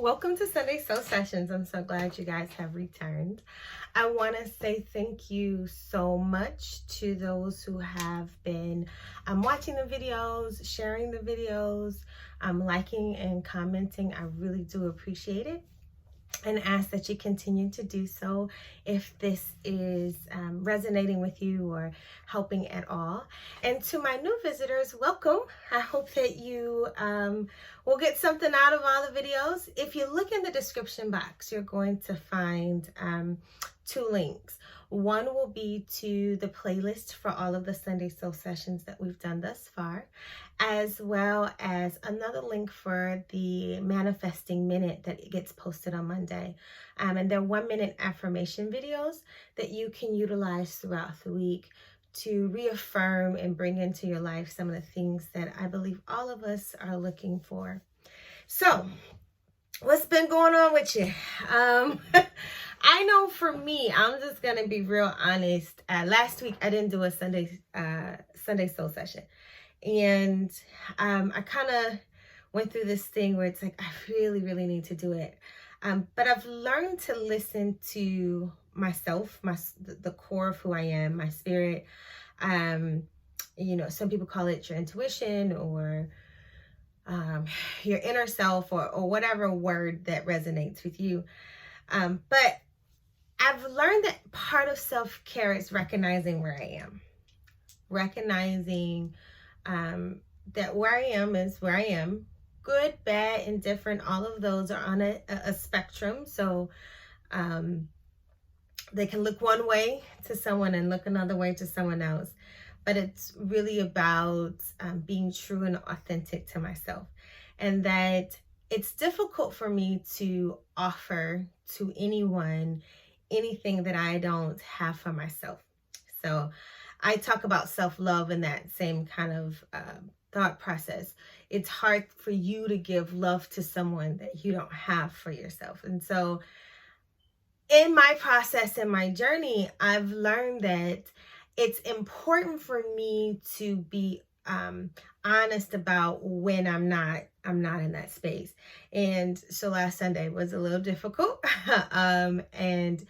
Welcome to Sunday Soul Sessions. I'm so glad you guys have returned. I want to say thank you so much to those who have been watching the videos, sharing the videos, liking and commenting. I really do appreciate it, and ask that you continue to do so if this is resonating with you or helping at all. And to my new visitors, welcome. I hope that you will get something out of all the videos. If you look in the description box, you're going to find two links. One will be to the playlist for all of the Sunday Soul Sessions that we've done thus far, as well as another link for the Manifesting Minute that gets posted on Monday. And they're 1-minute affirmation videos that you can utilize throughout the week to reaffirm and bring into your life some of the things that I believe all of us are looking for. So, what's been going on with you? I know for me, I'm just going to be real honest. Last week, I didn't do a Sunday Soul Session. And I kind of went through this thing where it's like, I really, really need to do it. But I've learned to listen to myself, the core of who I am, my spirit. Some people call it your intuition or your inner self or whatever word that resonates with you. But I've learned that part of self-care is recognizing where I am. Recognizing that where I am is where I am. Good, bad, indifferent, all of those are on a spectrum. So they can look one way to someone and look another way to someone else. But it's really about being true and authentic to myself. And that it's difficult for me to offer to anyone anything that I don't have for myself. So I talk about self-love in that same kind of thought process. It's hard for you to give love to someone that you don't have for yourself. And so in my process, in my journey, I've learned that it's important for me to be honest about when I'm not in that space. And so last Sunday was a little difficult. And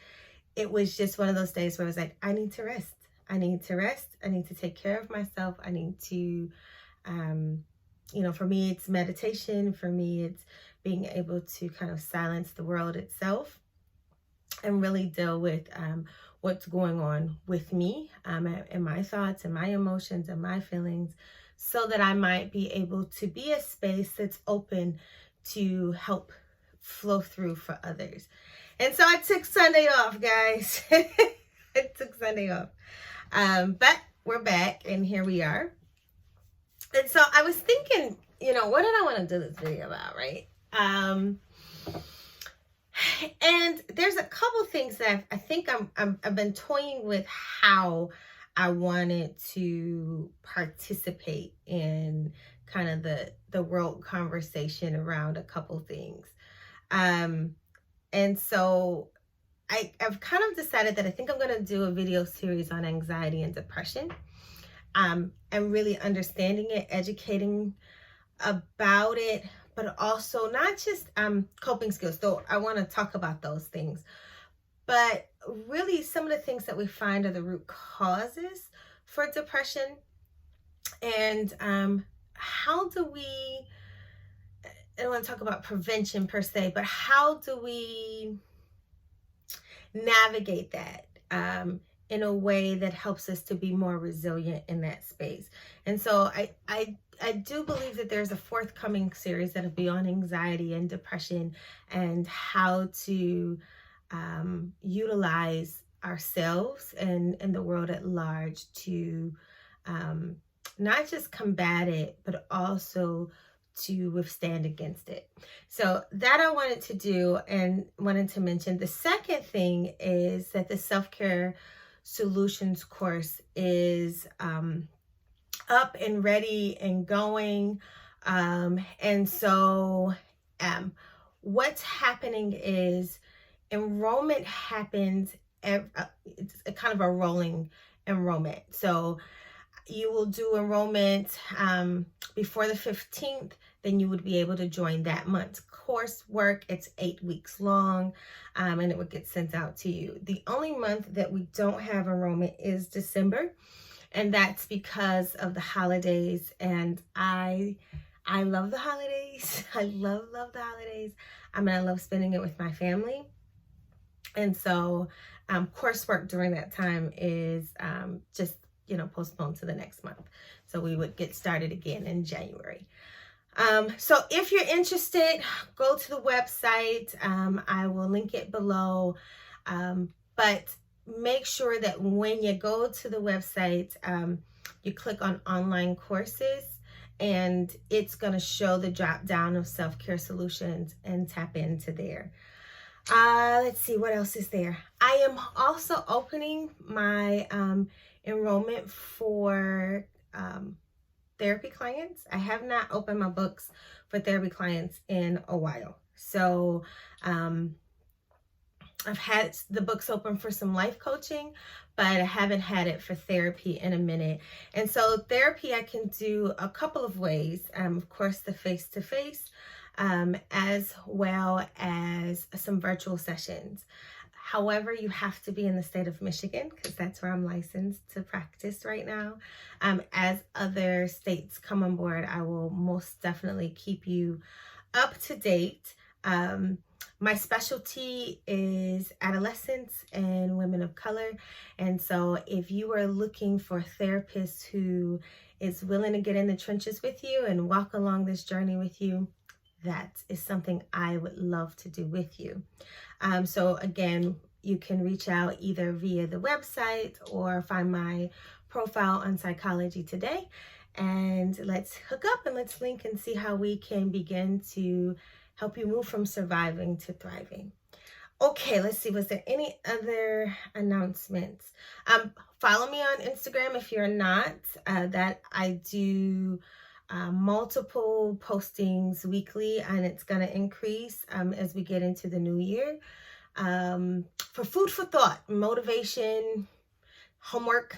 it was just one of those days where I was like, I need to rest. I need to rest. I need to take care of myself. I need to, for me, it's meditation. For me, it's being able to kind of silence the world itself and really deal with what's going on with me and my thoughts and my emotions and my feelings, so that I might be able to be a space that's open to help flow through for others. And so I took Sunday off, guys. I took Sunday off. But we're back and here we are. And so I was thinking, what did I want to do this video about, right? And there's a couple things that I think I've been toying with how I wanted to participate in kind of the world conversation around a couple things. And so I've kind of decided that I think I'm going to do a video series on anxiety and depression, and really understanding it, educating about it, but also not just coping skills, though I want to talk about those things, but really some of the things that we find are the root causes for depression. And how do we, I don't want to talk about prevention per se, but how do we navigate that in a way that helps us to be more resilient in that space? And so I do believe that there's a forthcoming series that'll be on anxiety and depression and how to utilize ourselves and the world at large to not just combat it, but also to withstand against it. So that I wanted to do and wanted to mention. The second thing is that the Self-Care Solutions course is up and ready and going. And so what's happening is enrollment happens, it's a kind of a rolling enrollment. So you will do enrollment before the 15th. then you would be able to join that month's coursework. It's 8 weeks long, and it would get sent out to you. The only month that we don't have enrollment is December, and that's because of the holidays. And I love the holidays. I love the holidays. I mean, I love spending it with my family. And so coursework during that time is just, postponed to the next month. So we would get started again in January. So if you're interested, go to the website. I will link it below. But make sure that when you go to the website, you click on online courses, and it's going to show the drop down of self-care solutions, and tap into there. Let's see, what else is there? I am also opening my enrollment for therapy clients. I have not opened my books for therapy clients in a while. So I've had the books open for some life coaching, but I haven't had it for therapy in a minute. And so therapy I can do a couple of ways. Of course, the face-to-face, as well as some virtual sessions. However, you have to be in the state of Michigan, because that's where I'm licensed to practice right now. As other states come on board, I will most definitely keep you up to date. My specialty is adolescents and women of color. And so if you are looking for a therapist who is willing to get in the trenches with you and walk along this journey with you, that is something I would love to do with you. So again, you can reach out either via the website or find my profile on Psychology Today, and let's hook up and let's link and see how we can begin to help you move from surviving to thriving. Okay, let's see. Was there any other announcements? Follow me on Instagram if you're not. That I do multiple postings weekly, and it's going to increase as we get into the new year. For food for thought, motivation, homework.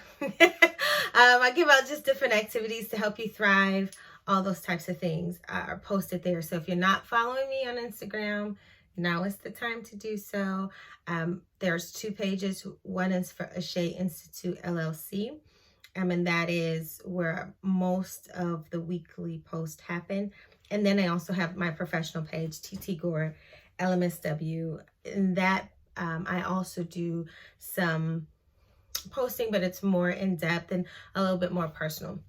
I give out just different activities to help you thrive. All those types of things are posted there. So if you're not following me on Instagram, now is the time to do so. There's 2 pages. One is for witheshé Institute LLC. And that is where most of the weekly posts happen. And then I also have my professional page, TT Gore, LMSW. And that I also do some posting, but it's more in depth and a little bit more personal.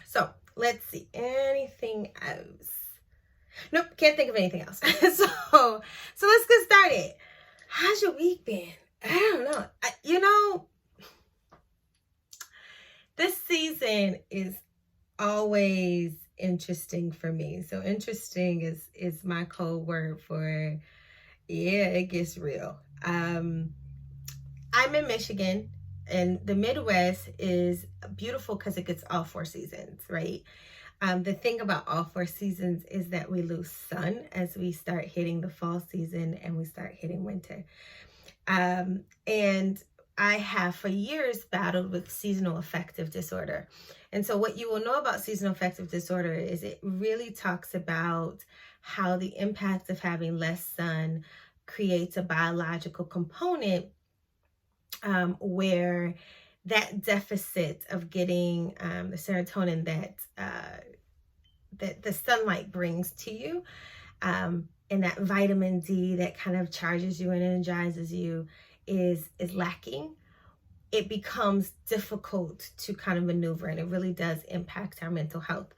So let's see, anything else? Nope, can't think of anything else. So let's get started. How's your week been? I don't know. This season is always interesting for me. So interesting is my code word for, yeah, it gets real. I'm in Michigan, and the Midwest is beautiful because it gets all 4 seasons, right? The thing about all 4 seasons is that we lose sun as we start hitting the fall season and we start hitting winter. And I have for years battled with seasonal affective disorder. And so what you will know about seasonal affective disorder is it really talks about how the impact of having less sun creates a biological component where that deficit of getting the serotonin that the sunlight brings to you, and that vitamin D that kind of charges you and energizes you is lacking. It becomes difficult to kind of maneuver, and it really does impact our mental health.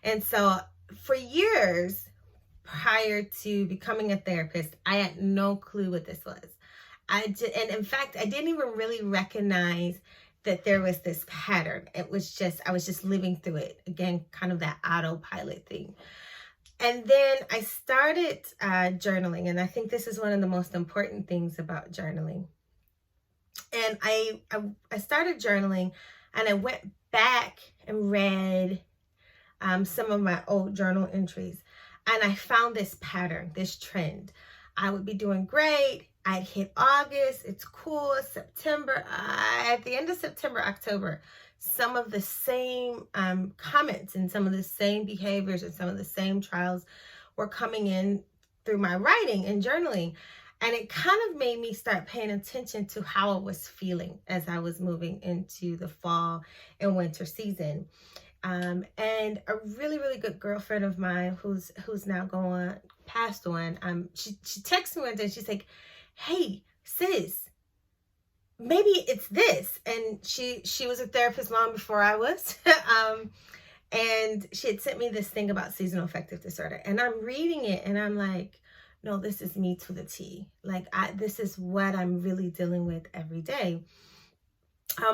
And so for years prior to becoming a therapist, I had no clue what this was. And in fact, I didn't even really recognize that there was this pattern. I was just living through it. Again, kind of that autopilot thing. And then I started journaling, and I think this is one of the most important things about journaling. And I started journaling, and I went back and read some of my old journal entries, and I found this pattern, this trend. I would be doing great. I'd hit August. It's cool. September. At the end of September, October, some of the same comments and some of the same behaviors and some of the same trials were coming in through my writing and journaling. And it kind of made me start paying attention to how I was feeling as I was moving into the fall and winter season. And a really, really good girlfriend of mine who's now passed on, she texted me one day and she's like, hey, sis, maybe it's this. And she was a therapist long before I was. And she had sent me this thing about seasonal affective disorder. And I'm reading it and I'm like, no, this is me to the T. Like, this is what I'm really dealing with every day.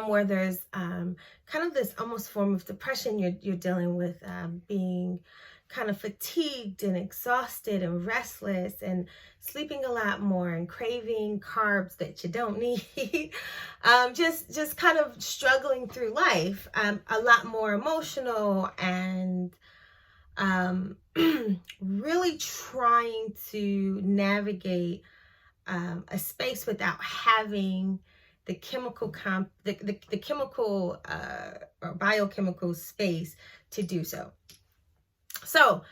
Where there's kind of this almost form of depression. You're dealing with being kind of fatigued and exhausted and restless and sleeping a lot more and craving carbs that you don't need. Just kind of struggling through life, a lot more emotional, and really trying to navigate a space without having the chemical the chemical or biochemical space to do so. So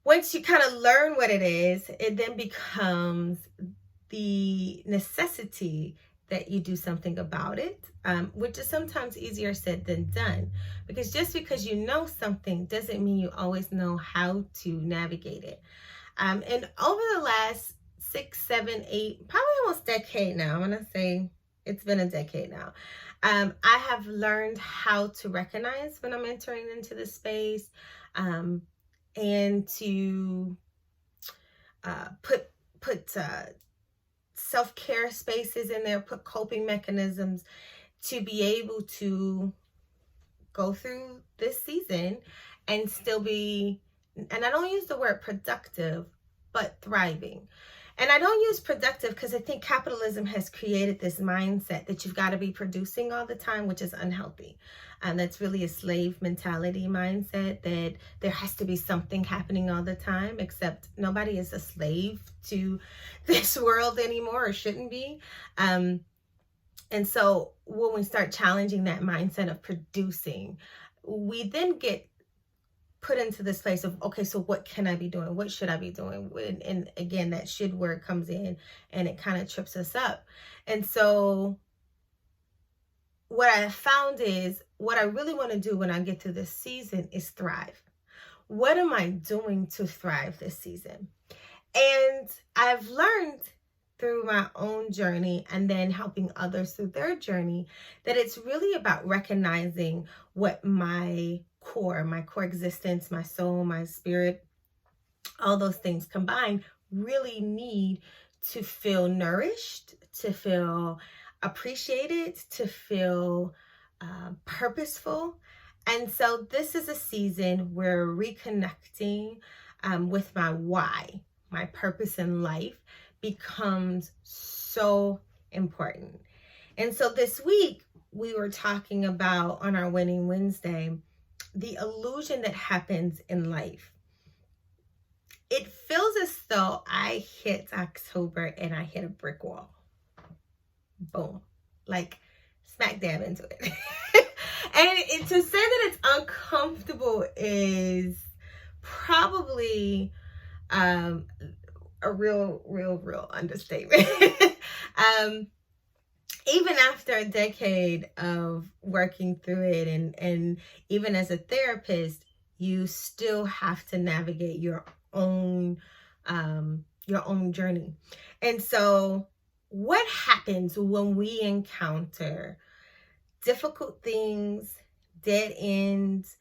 once you kind of learn what it is, it then becomes the necessity that you do something about it, which is sometimes easier said than done, because just because you know something doesn't mean you always know how to navigate it. And over the last 6, 7, 8, probably almost decade now, I'm gonna say it's been a decade now, I have learned how to recognize when I'm entering into the space, and to put self-care spaces in there, put coping mechanisms to be able to go through this season and still be, and I don't use the word productive, but thriving. And I don't use productive because I think capitalism has created this mindset that you've got to be producing all the time, which is unhealthy. And that's really a slave mentality mindset, that there has to be something happening all the time, except nobody is a slave to this world anymore, or shouldn't be. And so when we start challenging that mindset of producing, we then get put into this place of, okay, so what can I be doing? What should I be doing? And again, that should word comes in and it kind of trips us up. And so what I have found is, what I really want to do when I get to this season is thrive. What am I doing to thrive this season? And I've learned through my own journey and then helping others through their journey that it's really about recognizing what my core existence, my soul, my spirit, all those things combined really need to feel nourished, to feel appreciated, to feel purposeful. And so this is a season where reconnecting with my why, my purpose in life, becomes so important. And so this week we were talking about, on our Winning Wednesday, the illusion that happens in life. It feels as though I hit October and I hit a brick wall. Boom. Like smack dab into it. And to say that it's uncomfortable is probably a real understatement. Even after a decade of working through it, and even as a therapist, you still have to navigate your own journey. And so what happens when we encounter difficult things, dead ends?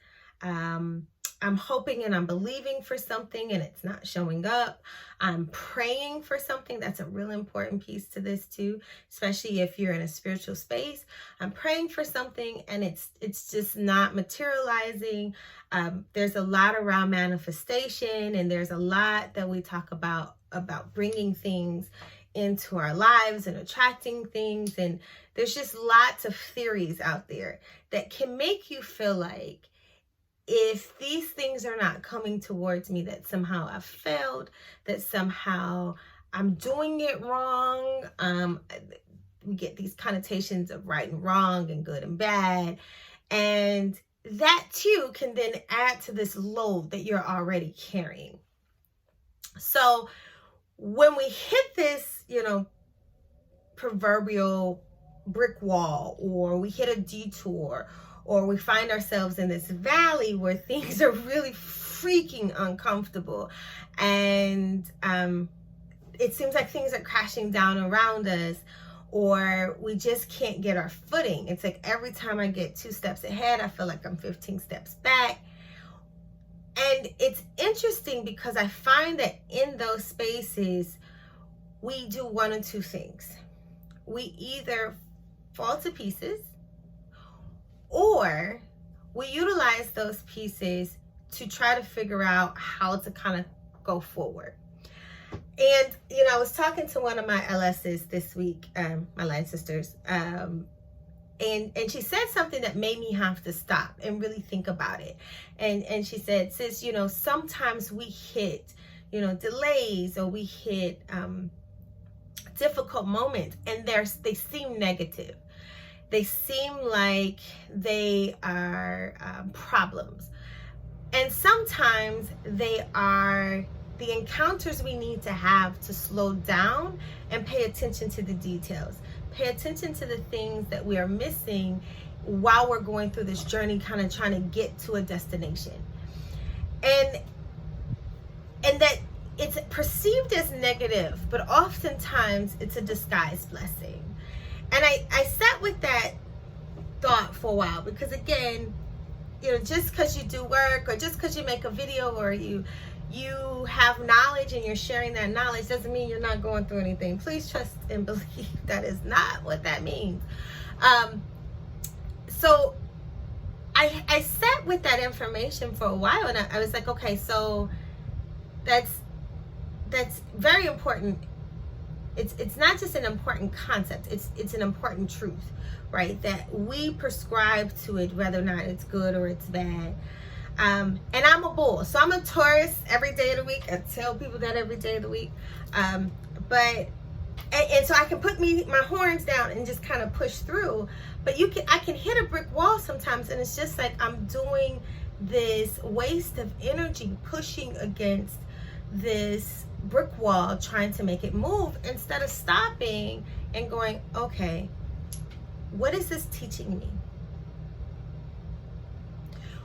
I'm hoping and I'm believing for something and it's not showing up. I'm praying for something. That's a really important piece to this too, especially if you're in a spiritual space. I'm praying for something and it's just not materializing. There's a lot around manifestation, and there's a lot that we talk about bringing things into our lives and attracting things. And there's just lots of theories out there that can make you feel like, if these things are not coming towards me, that somehow I've failed, that somehow I'm doing it wrong. we get these connotations of right and wrong and good and bad. And that too can then add to this load that you're already carrying. So when we hit this, proverbial brick wall, or we hit a detour, or we find ourselves in this valley where things are really freaking uncomfortable, and it seems like things are crashing down around us, or we just can't get our footing. It's like every time I get 2 steps ahead, I feel like I'm 15 steps back. And it's interesting because I find that in those spaces, we do one of 2 things. We either fall to pieces, or we utilize those pieces to try to figure out how to kind of go forward. And, I was talking to one of my LSs this week, my line sisters, and she said something that made me have to stop and really think about it. And she said, sis, sometimes we hit, delays, or we hit difficult moments, and they seem negative. They seem like they are problems. And sometimes they are the encounters we need to have to slow down and pay attention to the details. Pay attention to the things that we are missing while we're going through this journey, kind of trying to get to a destination. And that it's perceived as negative, but oftentimes it's a disguised blessing. And I sat with that thought for a while, because again, just because you do work, or just because you make a video, or you have knowledge and you're sharing that knowledge, doesn't mean you're not going through anything. Please trust and believe that is not what that means. So I sat with that information for a while, and I was like, okay, so that's very important. It's not just an important concept, it's an important truth, right? That we prescribe to it, whether or not it's good or it's bad. And I'm a bull, so I'm a Taurus every day of the week. I tell people that every day of the week. But so I can put my horns down and just kind of push through. But I can hit a brick wall sometimes, and it's just like I'm doing this waste of energy pushing against this brick wall, trying to make it move, instead of stopping and going, okay, what is this teaching me?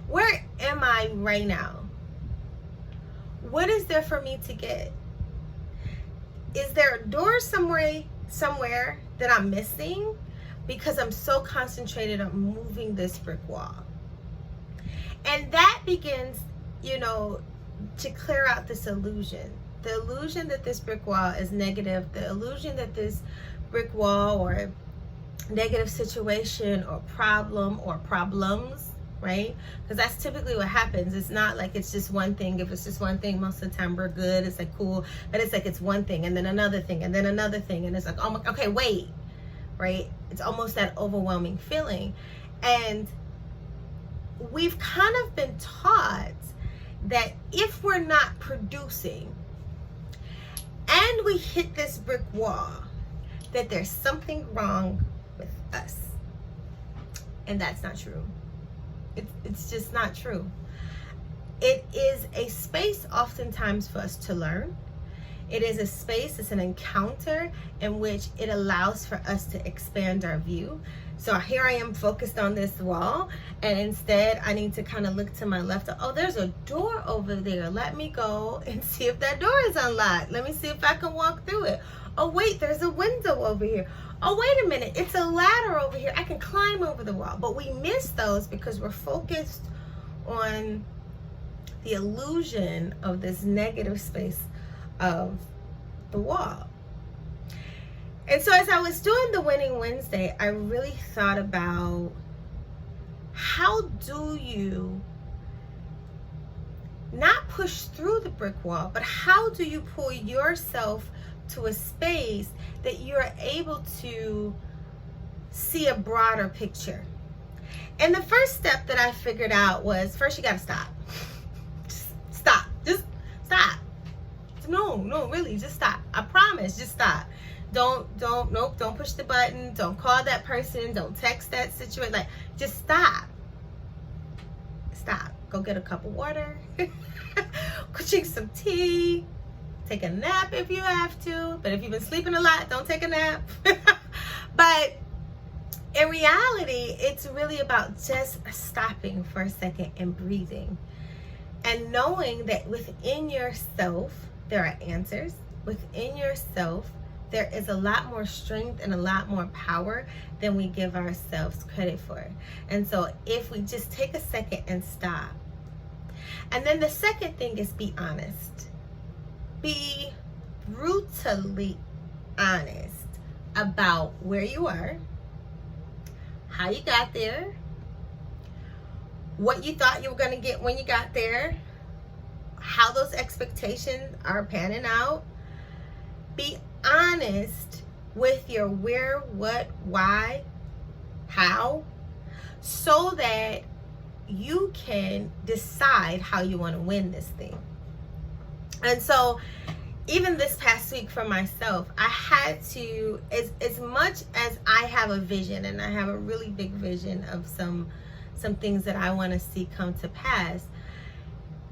Where am I right now? What is there for me to get? Is there a door somewhere that I'm missing because I'm so concentrated on moving this brick wall? And that begins, to clear out this illusion. The illusion that this brick wall is negative, the illusion that this brick wall or negative situation or problem or problems, right? Because that's typically what happens. It's not like it's just one thing. If it's just one thing, most of the time we're good. It's like cool. But it's like it's one thing and then another thing and then another thing. And it's like, oh my, okay, wait, right? It's almost that overwhelming feeling. And we've kind of been taught that if we're not producing and we hit this brick wall, that there's something wrong with us. And that's not true. It's just not true. It is a space oftentimes for us to learn. It is a space, it's an encounter in which it allows for us to expand our view. So here I am focused on this wall, and instead I need to kind of look to my left. Oh, there's a door over there. Let me go and see if that door is unlocked. Let me see if I can walk through it. Oh, wait, there's a window over here. Oh, wait a minute, it's a ladder over here. I can climb over the wall. But we miss those because we're focused on the illusion of this negative space of the wall. And so as I was doing the Winning Wednesday, I really thought about, how do you not push through the brick wall, but how do you pull yourself to a space that you're able to see a broader picture? And the first step that I figured out was, first you got to stop. Just stop. No, really, just stop. I promise, just stop. Nope, don't push the button. Don't call that person. Don't text that situation. Like, just stop. Stop. Go get a cup of water. Drink some tea. Take a nap if you have to. But if you've been sleeping a lot, don't take a nap. But in reality, it's really about just stopping for a second and breathing. And knowing that within yourself, there are answers. Within yourself, there is a lot more strength and a lot more power than we give ourselves credit for. And so if we just take a second and stop. And then the second thing is be honest. Be brutally honest about where you are, how you got there, what you thought you were going to get when you got there, how those expectations are panning out. Be honest with your where, what, why, how, so that you can decide how you want to win this thing. And so even this past week for myself, I had to, as much as I have a vision, and I have a really big vision of some things that I want to see come to pass,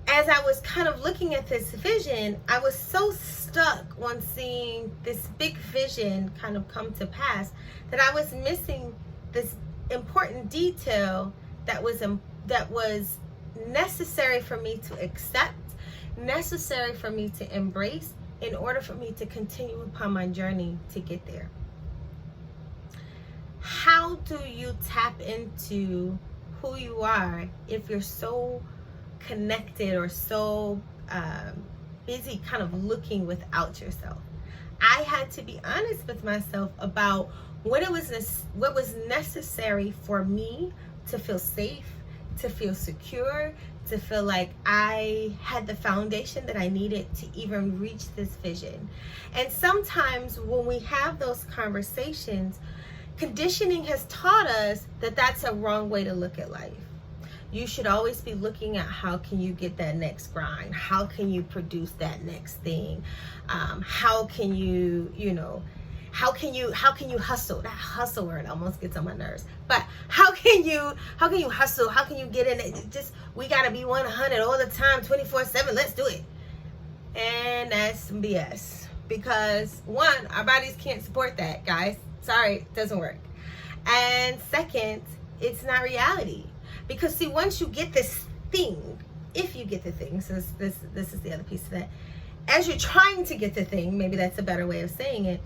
as I was kind of looking at this vision, I was so stuck on seeing this big vision kind of come to pass that I was missing this important detail that was necessary for me to accept, necessary for me to embrace in order for me to continue upon my journey to get there. How do you tap into who you are if you're so connected or so busy kind of looking without yourself? I had to be honest with myself about what was necessary for me to feel safe, to feel secure, to feel like I had the foundation that I needed to even reach this vision. And sometimes when we have those conversations, conditioning has taught us that that's a wrong way to look at life. You should always be looking at how can you get that next grind? How can you produce that next thing? How can you hustle? That hustle word almost gets on my nerves. But how can you hustle? How can you get in it? Just, we gotta be 100 all the time, 24/7. Let's do it. And that's BS. Because one, our bodies can't support that, guys. Sorry, it doesn't work. And second, it's not reality. Because see, once you get this thing, if you get the thing, so this is the other piece of that. As you're trying to get the thing, maybe that's a better way of saying it,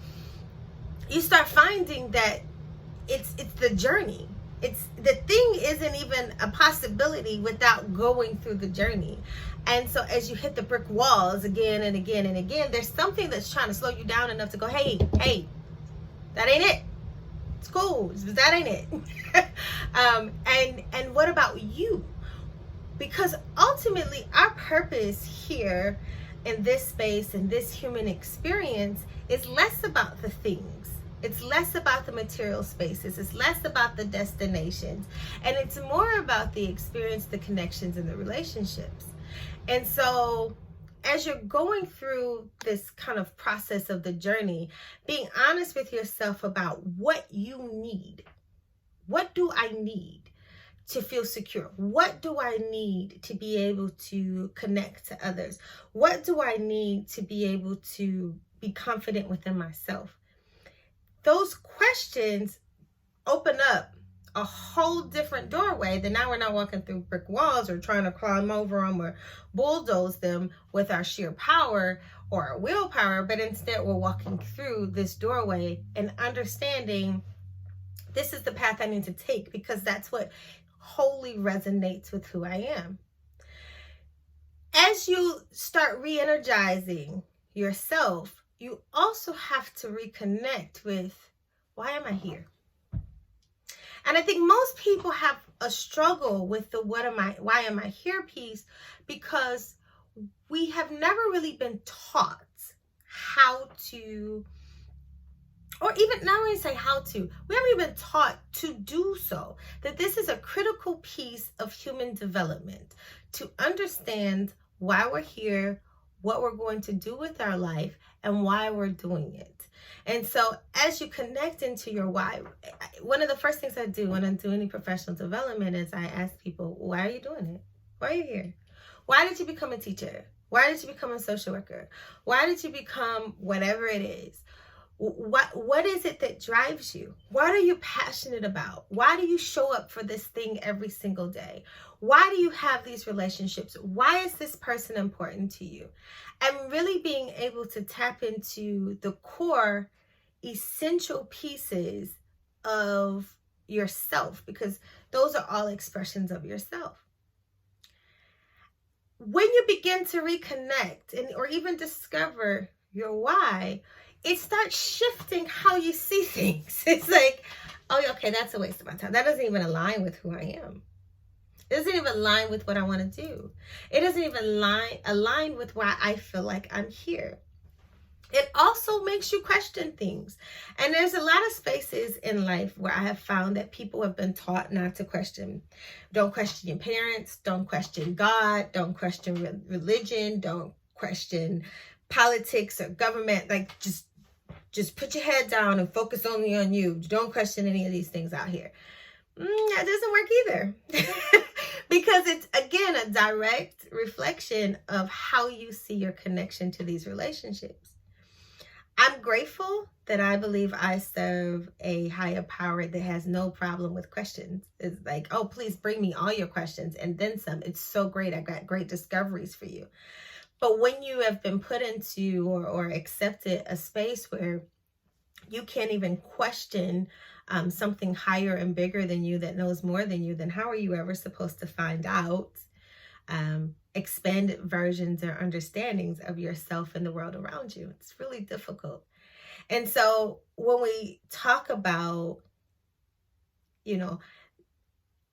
you start finding that it's the journey. It's the thing isn't even a possibility without going through the journey. And so as you hit the brick walls again and again and again, there's something that's trying to slow you down enough to go, hey, that ain't it. It's cool, but that ain't it. And what about you? Because ultimately our purpose here in this space, in this human experience, is less about the things. It's less about the material spaces. It's less about the destinations. And it's more about the experience, the connections, and the relationships. And so as you're going through this kind of process of the journey, being honest with yourself about what you need. What do I need to feel secure? What do I need to be able to connect to others? What do I need to be able to be confident within myself? Those questions open up a whole different doorway. Then now we're not walking through brick walls or trying to climb over them or bulldoze them with our sheer power or our willpower, but instead we're walking through this doorway and understanding this is the path I need to take because that's what wholly resonates with who I am. As you start re-energizing yourself, you also have to reconnect with, why am I here? And I think most people have a struggle with the why am I here piece because we have never really been taught how to, or even not only say how to, we haven't even been taught to do so. That this is a critical piece of human development, to understand why we're here, what we're going to do with our life, and why we're doing it. And so as you connect into your why, one of the first things I do when I'm doing any professional development is I ask people, why are you doing it? Why are you here? Why did you become a teacher? Why did you become a social worker? Why did you become whatever it is? What is it that drives you? What are you passionate about? Why do you show up for this thing every single day? Why do you have these relationships? Why is this person important to you? And really being able to tap into the core essential pieces of yourself, because those are all expressions of yourself. When you begin to reconnect or even discover your why, it starts shifting how you see things. It's like, oh, okay, that's a waste of my time. That doesn't even align with who I am. It doesn't even align with what I want to do. It doesn't even align with why I feel like I'm here. It also makes you question things. And there's a lot of spaces in life where I have found that people have been taught not to question. Don't question your parents. Don't question God. Don't question religion. Don't question politics or government. Like, just put your head down and focus only on you. Don't question any of these things out here. That doesn't work either. Because it's, again, a direct reflection of how you see your connection to these relationships. I'm grateful that I believe I serve a higher power that has no problem with questions. It's like, oh, please bring me all your questions and then some. It's so great. I got great discoveries for you. But when you have been put into or accepted a space where you can't even question something higher and bigger than you that knows more than you, then how are you ever supposed to find out expanded versions or understandings of yourself and the world around you? It's really difficult. And so when we talk about,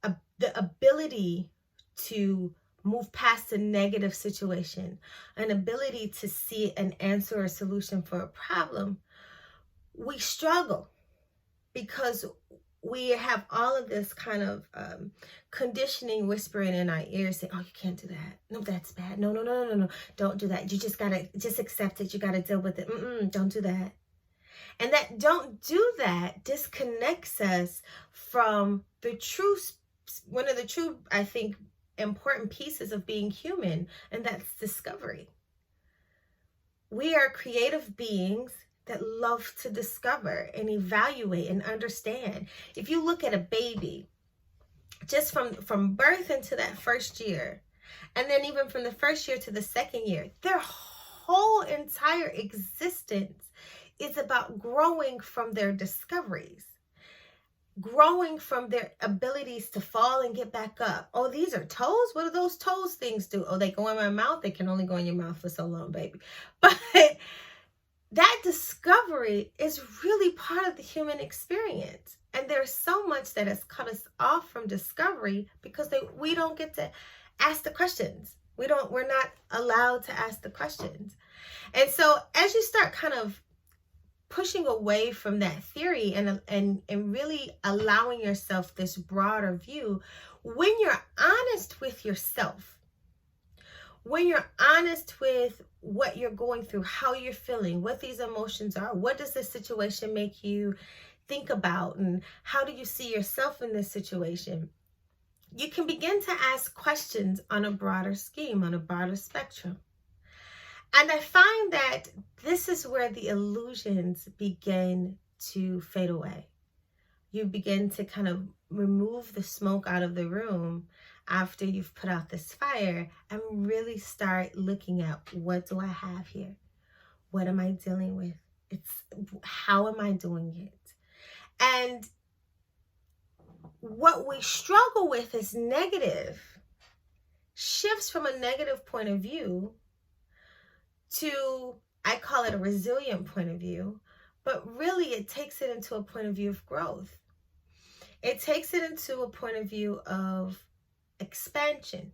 the ability to move past a negative situation, an ability to see an answer or solution for a problem, we struggle because we have all of this kind of conditioning whispering in our ears saying, oh, you can't do that. No, that's bad. No. Don't do that. You just accept it. You got to deal with it. Don't do that. And that don't do that disconnects us from one of the true, I think, important pieces of being human, and that's discovery. We are creative beings that love to discover and evaluate and understand. If you look at a baby, just from birth into that first year, and then even from the first year to the second year, their whole entire existence is about growing from their discoveries, growing from their abilities to fall and get back up. Oh, these are toes? What do those toes things do? Oh, they go in my mouth? They can only go in your mouth for so long, baby. But that discovery is really part of the human experience. And there's so much that has cut us off from discovery because we don't get to ask the questions. We're not allowed to ask the questions. And so as you start kind of pushing away from that theory and really allowing yourself this broader view, when you're honest with yourself, when you're honest with what you're going through, how you're feeling, what these emotions are, what does this situation make you think about, and how do you see yourself in this situation, you can begin to ask questions on a broader scheme, on a broader spectrum. And I find that this is where the illusions begin to fade away. You begin to kind of remove the smoke out of the room after you've put out this fire and really start looking at, what do I have here? What am I dealing with? How am I doing it? And what we struggle with is negative, shifts from a negative point of view to, I call it a resilient point of view, but really it takes it into a point of view of growth. It takes it into a point of view of expansion.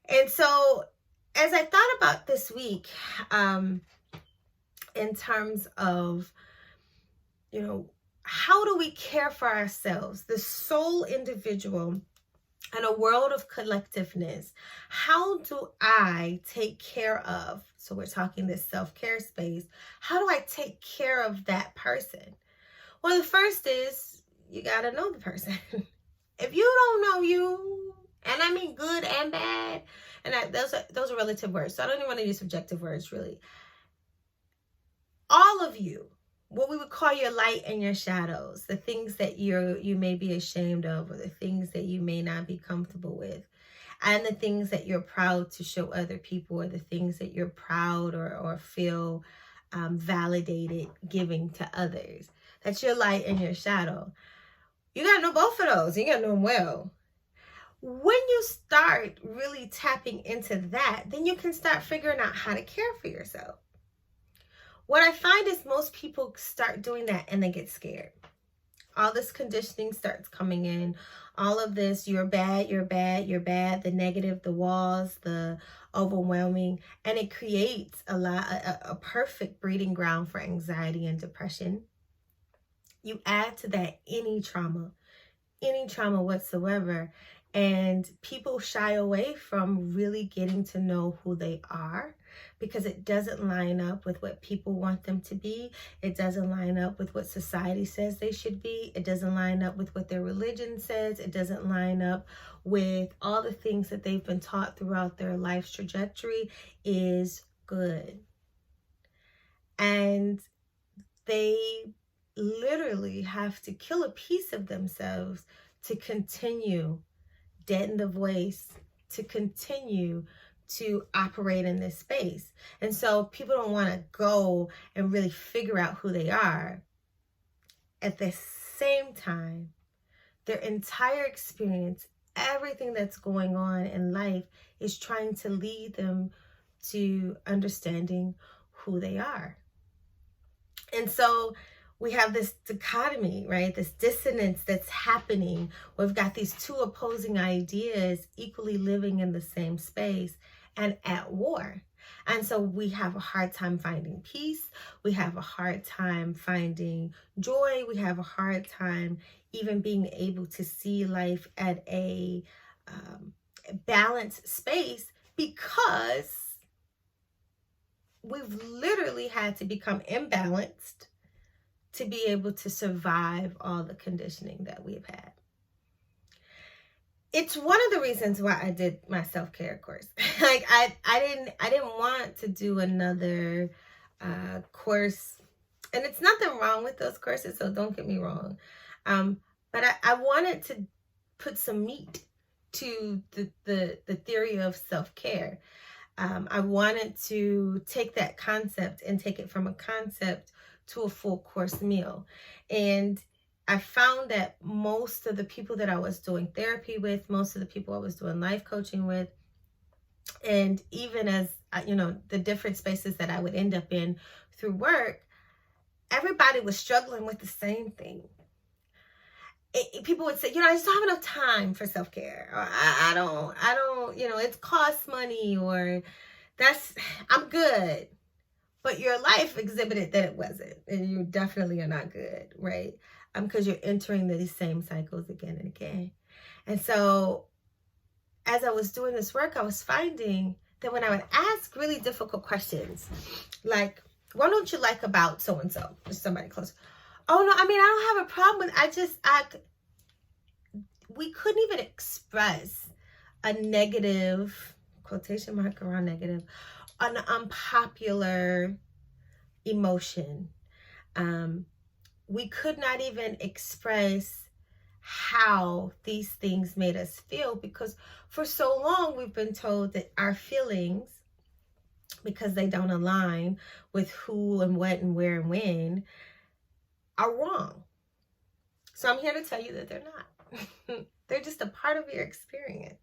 And so as I thought about this week, in terms of, how do we care for ourselves, the sole individual in a world of collectiveness? How do I take care of So we're talking this self-care space. How do I take care of that person? Well, the first is you got to know the person. If you don't know you, and I mean good and bad, and those are relative words, so I don't even want to use subjective words, really. All of you, what we would call your light and your shadows, the things that you may be ashamed of, or the things that you may not be comfortable with, and the things that you're proud to show other people, or the things that you're proud or feel validated giving to others. That's your light and your shadow. You got to know both of those. You got to know them well. When you start really tapping into that, then you can start figuring out how to care for yourself. What I find is most people start doing that and they get scared. All this conditioning starts coming in. All of this, you're bad, you're bad, you're bad, the negative, the walls, the overwhelming, and it creates a perfect breeding ground for anxiety and depression. You add to that any trauma whatsoever, and people shy away from really getting to know who they are because it doesn't line up with what people want them to be. It doesn't line up with what society says they should be. It doesn't line up with what their religion says. It doesn't line up with all the things that they've been taught throughout their life's trajectory is good. And they literally have to kill a piece of themselves to continue, deaden the voice, to continue to operate in this space. And so people don't want to go and really figure out who they are. At the same time, their entire experience, everything that's going on in life is trying to lead them to understanding who they are. And so we have this dichotomy, right? This dissonance that's happening. We've got these two opposing ideas equally living in the same space and at war. And so we have a hard time finding peace. We have a hard time finding joy. We have a hard time even being able to see life at a balanced space because we've literally had to become imbalanced to be able to survive all the conditioning that we've had. It's one of the reasons why I did my self-care course. Like I didn't want to do another course, and it's nothing wrong with those courses, so don't get me wrong. But I wanted to put some meat to the theory of self-care. I wanted to take that concept and take it from a concept to a full course meal. And I found that most of the people that I was doing therapy with, most of the people I was doing life coaching with, and even as, the different spaces that I would end up in through work, everybody was struggling with the same thing. People would say, I just don't have enough time for self-care, or I don't, it costs money, or I'm good. But your life exhibited that it wasn't, and you definitely are not good, right? Because you're entering these same cycles again and again. And so as I was doing this work, I was finding that when I would ask really difficult questions, like, what don't you like about so-and-so, or somebody close? Oh, no, I don't have a problem with, we couldn't even express a negative, quotation mark around negative, an unpopular emotion. We could not even express how these things made us feel, because for so long we've been told that our feelings, because they don't align with who and what and where and when, are wrong. So I'm here to tell you that they're not. They're just a part of your experience.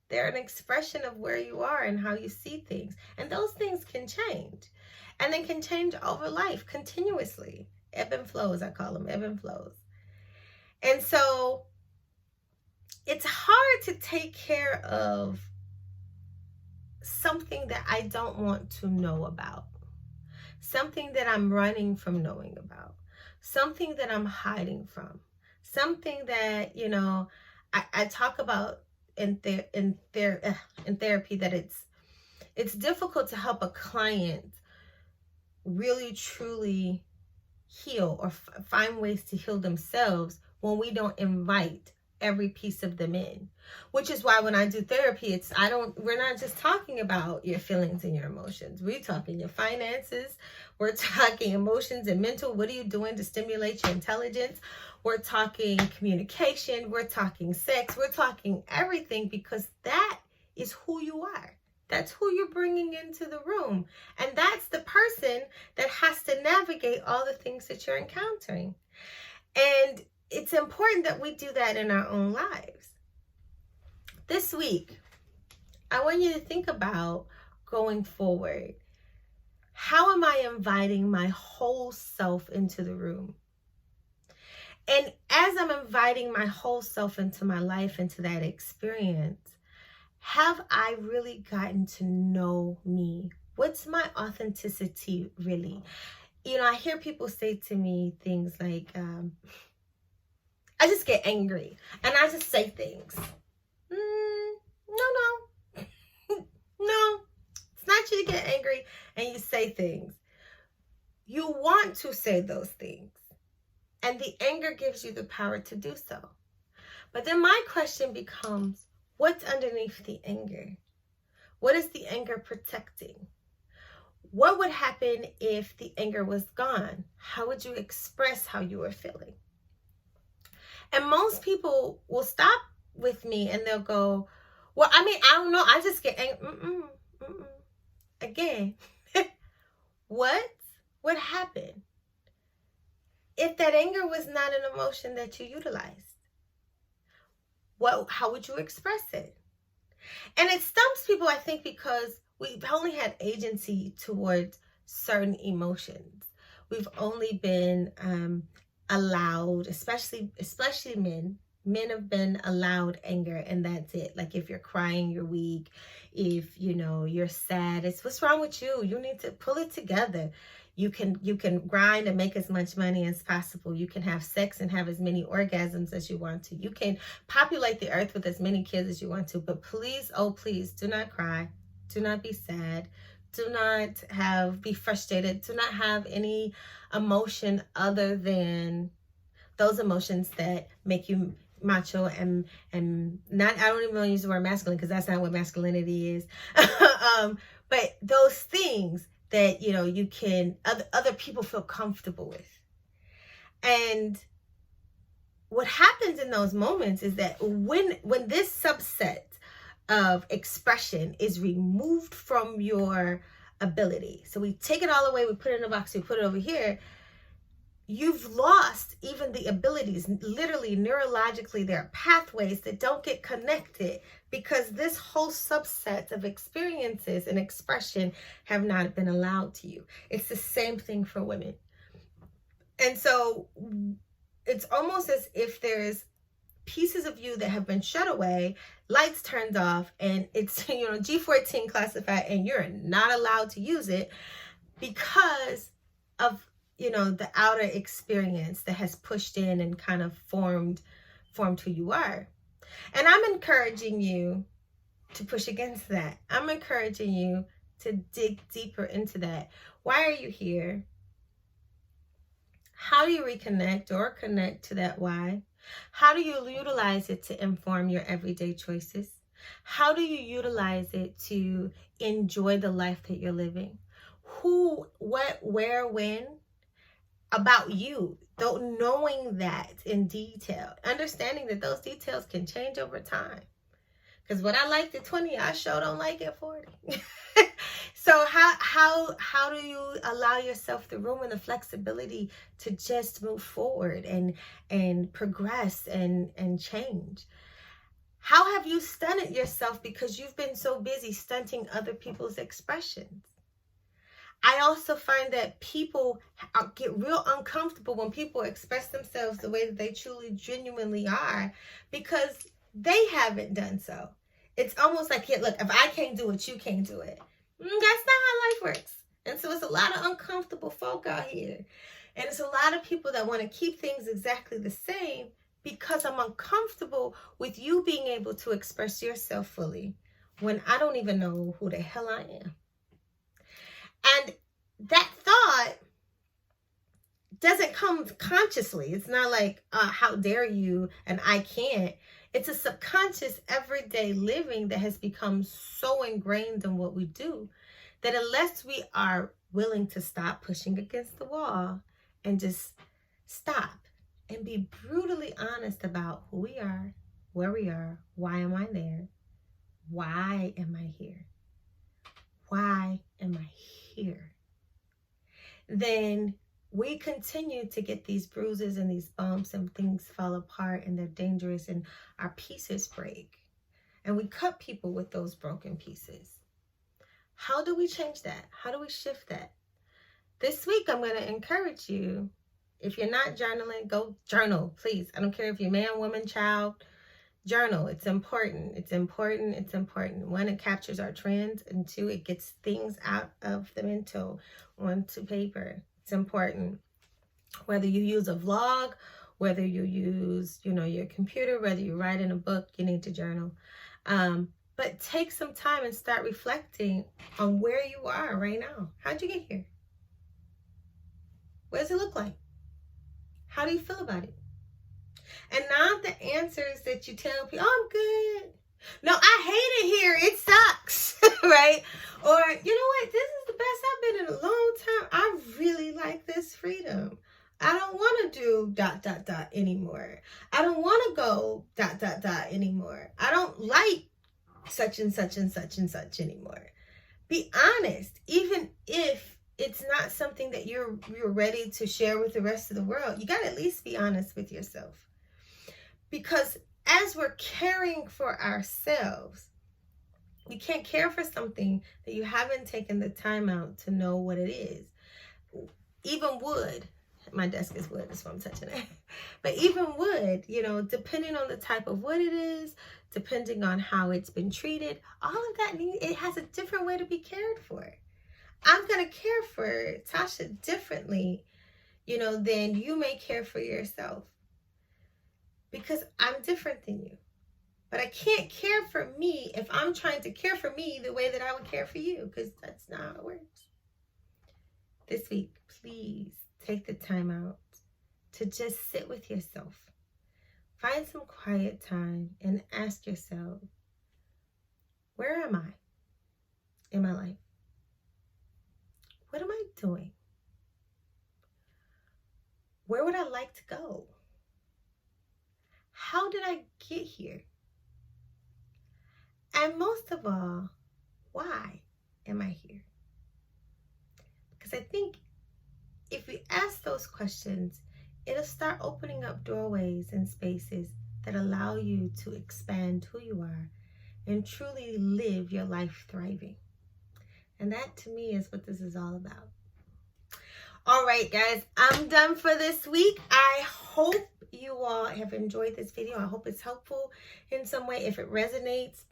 They're an expression of where you are and how you see things. And those things can change. And they can change over life continuously. Ebb and flows, I call them, ebb and flows. And so it's hard to take care of something that I don't want to know about. Something that I'm running from knowing about. Something that I'm hiding from. Something that, I talk about in therapy, that It's difficult to help a client really truly heal or find ways to heal themselves when we don't invite every piece of them in. Which is why when I do therapy, we're not just talking about your feelings and your emotions. We're talking your finances. We're talking emotions and mental. What are you doing to stimulate your intelligence? We're talking communication. We're talking sex. We're talking everything, because that is who you are. That's who you're bringing into the room. And that's the person that has to navigate all the things that you're encountering. And it's important that we do that in our own lives. This week, I want you to think about going forward. How am I inviting my whole self into the room? And as I'm inviting my whole self into my life, into that experience, have I really gotten to know me? What's my authenticity really? You know, I hear people say to me things like, I just get angry and I just say things. No. No, it's not you to get angry and you say things. You want to say those things, and the anger gives you the power to do so. But then my question becomes, what's underneath the anger? What is the anger protecting? What would happen if the anger was gone? How would you express how you were feeling? And most people will stop with me and they'll go, well, I mean, I don't know. I just get angry. Again, what would happen if that anger was not an emotion that you utilized? How would you express it? And it stumps people, I think, because we've only had agency towards certain emotions. We've only been allowed, especially men have been allowed anger, and that's it. Like if you're crying, you're weak. If you're sad, it's what's wrong with you? You need to pull it together. You can grind and make as much money as possible. You can have sex and have as many orgasms as you want to. You can populate the earth with as many kids as you want to. But please, oh please, do not cry. Do not be sad. Do not be frustrated. Do not have any emotion other than those emotions that make you macho and not, I don't even want to use the word masculine because that's not what masculinity is. But those things that, you can, other people feel comfortable with. And what happens in those moments is that when this subset of expression is removed from your ability, so we take it all away, we put it in a box, we put it over here, you've lost even the abilities. Literally, neurologically, there are pathways that don't get connected because this whole subset of experiences and expression have not been allowed to you. It's the same thing for women. And so it's almost as if there's pieces of you that have been shut away, lights turned off, and it's G14 classified, and you're not allowed to use it because of the outer experience that has pushed in and kind of formed who you are. And I'm encouraging you to push against that. I'm encouraging you to dig deeper into that. Why are you here? How do you reconnect or connect to that why? How do you utilize it to inform your everyday choices? How do you utilize it to enjoy the life that you're living? Who, what, where, when? About you, though, knowing that in detail, understanding that those details can change over time. Because what I liked at 20, I sure don't like at 40. So how do you allow yourself the room and the flexibility to just move forward and progress and change? How have you stunted yourself because you've been so busy stunting other people's expressions? I also find that people get real uncomfortable when people express themselves the way that they truly, genuinely are because they haven't done so. It's almost like, yeah, look, if I can't do it, you can't do it. That's not how life works. And so it's a lot of uncomfortable folk out here. And it's a lot of people that want to keep things exactly the same because I'm uncomfortable with you being able to express yourself fully. when I don't even know who the hell I am. And that thought doesn't come consciously. It's not like, how dare you and I can't. It's a subconscious everyday living that has become so ingrained in what we do that unless we are willing to stop pushing against the wall and just stop and be brutally honest about who we are, where we are, why am I there? Why am I here? Why am I here? Then we continue to get these bruises and these bumps and things fall apart and they're dangerous and our pieces break. And we cut people with those broken pieces. How do we change that? How do we shift that? This week, I'm going to encourage you, if you're not journaling, go journal, please. I don't care if you're man, woman, child, journal. It's important. It's important. It's important. One, it captures our trends, and two, it gets things out of the mental onto paper. It's important. Whether you use a vlog, whether you use, your computer, whether you write in a book, you need to journal. But take some time and start reflecting on where you are right now. How'd you get here? What does it look like? How do you feel about it? And not the answers that you tell people, oh, I'm good. No, I hate it here. It sucks, right? Or, you know what? This is the best I've been in a long time. I really like this freedom. I don't want to do ... anymore. I don't want to go ... anymore. I don't like such and such and such and such anymore. Be honest, even if it's not something that you're ready to share with the rest of the world. You got to at least be honest with yourself. Because as we're caring for ourselves, you can't care for something that you haven't taken the time out to know what it is. Even wood, my desk is wood, that's why I'm touching it. But even wood, depending on the type of wood it is, depending on how it's been treated, all of that it has a different way to be cared for. I'm going to care for Tasha differently, than you may care for yourself. Because I'm different than you. But I can't care for me if I'm trying to care for me the way that I would care for you, because that's not how it works. This week, please take the time out to just sit with yourself. Find some quiet time and ask yourself, where am I in my life? What am I doing? Where would I like to go? How did I get here? And most of all, why am I here? Because I think if we ask those questions, it'll start opening up doorways and spaces that allow you to expand who you are and truly live your life thriving. And that to me is what this is all about. All right, guys, I'm done for this week. I hope you all have enjoyed this video. I hope it's helpful in some way. If it resonates,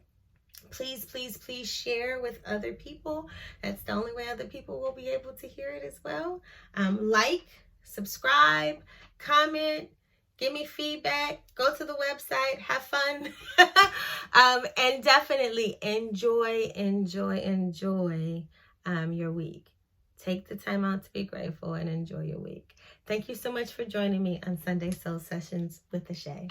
please, please, please share with other people. That's the only way other people will be able to hear it as well. Like, subscribe, comment, give me feedback, go to the website, have fun, and definitely enjoy your week. Take the time out to be grateful and enjoy your week. Thank you so much for joining me on Sunday Soul Sessions with witheshé.